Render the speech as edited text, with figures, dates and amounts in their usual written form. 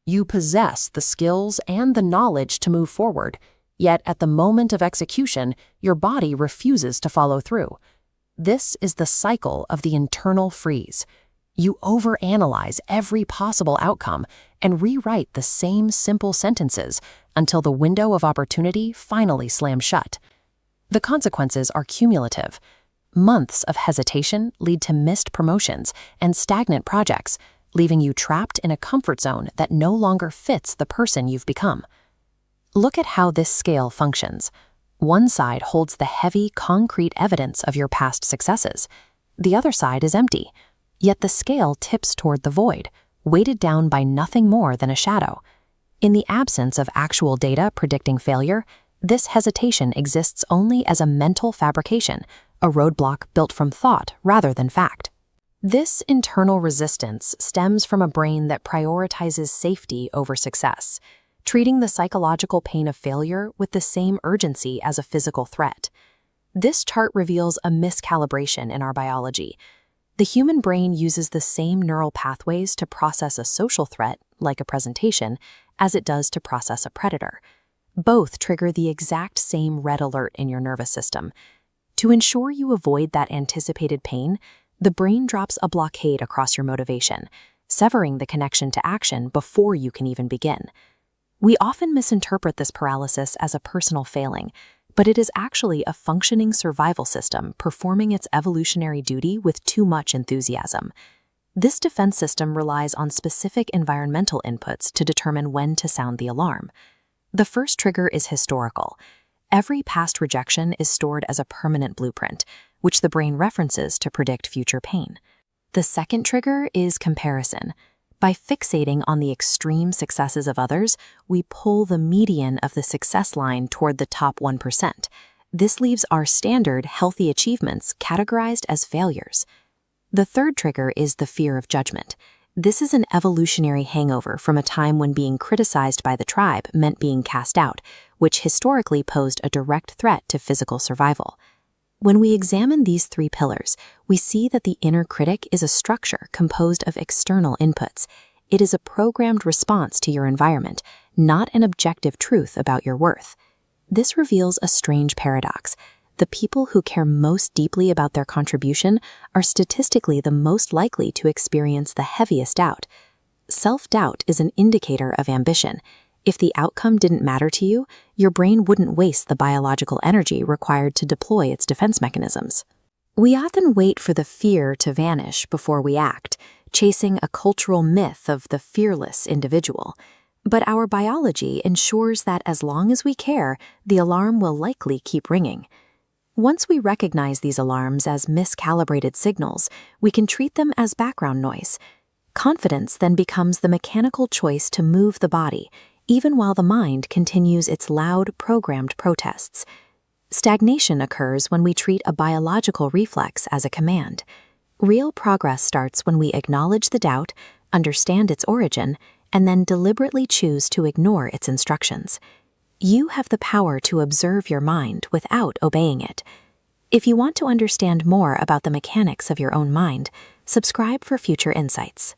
You possess the skills and the knowledge to move forward, yet at the moment of execution, your body refuses to follow through. This is the cycle of the internal freeze. You overanalyze every possible outcome and rewrite the same simple sentences until the window of opportunity finally slams shut. The consequences are cumulative. Months of hesitation lead to missed promotions and stagnant projects, leaving you trapped in a comfort zone that no longer fits the person you've become. Look at how this scale functions. One side holds the heavy, concrete evidence of your past successes. The other side is empty, yet the scale tips toward the void, weighted down by nothing more than a shadow. In the absence of actual data predicting failure, this hesitation exists only as a mental fabrication, a roadblock built from thought rather than fact. This internal resistance stems from a brain that prioritizes safety over success, treating the psychological pain of failure with the same urgency as a physical threat. This chart reveals a miscalibration in our biology. The human brain uses the same neural pathways to process a social threat, like a presentation, as it does to process a predator. Both trigger the exact same red alert in your nervous system. To ensure you avoid that anticipated pain, the brain drops a blockade across your motivation, severing the connection to action before you can even begin. We often misinterpret this paralysis as a personal failing, but it is actually a functioning survival system performing its evolutionary duty with too much enthusiasm. This defense system relies on specific environmental inputs to determine when to sound the alarm. The first trigger is historical. Every past rejection is stored as a permanent blueprint, which the brain references to predict future pain. The second trigger is comparison. By fixating on the extreme successes of others, we pull the median of the success line toward the top 1%. This leaves our standard, healthy achievements categorized as failures. The third trigger is the fear of judgment. This is an evolutionary hangover from a time when being criticized by the tribe meant being cast out, which historically posed a direct threat to physical survival. When we examine these three pillars, we see that the inner critic is a structure composed of external inputs. It is a programmed response to your environment, not an objective truth about your worth. This reveals a strange paradox. The people who care most deeply about their contribution are statistically the most likely to experience the heaviest doubt. Self-doubt is an indicator of ambition. If the outcome didn't matter to you, your brain wouldn't waste the biological energy required to deploy its defense mechanisms. We often wait for the fear to vanish before we act, chasing a cultural myth of the fearless individual. But our biology ensures that as long as we care, the alarm will likely keep ringing. Once we recognize these alarms as miscalibrated signals, we can treat them as background noise. Confidence then becomes the mechanical choice to move the body, even while the mind continues its loud, programmed protests. Stagnation occurs when we treat a biological reflex as a command. Real progress starts when we acknowledge the doubt, understand its origin, and then deliberately choose to ignore its instructions. You have the power to observe your mind without obeying it. If you want to understand more about the mechanics of your own mind, subscribe for future insights.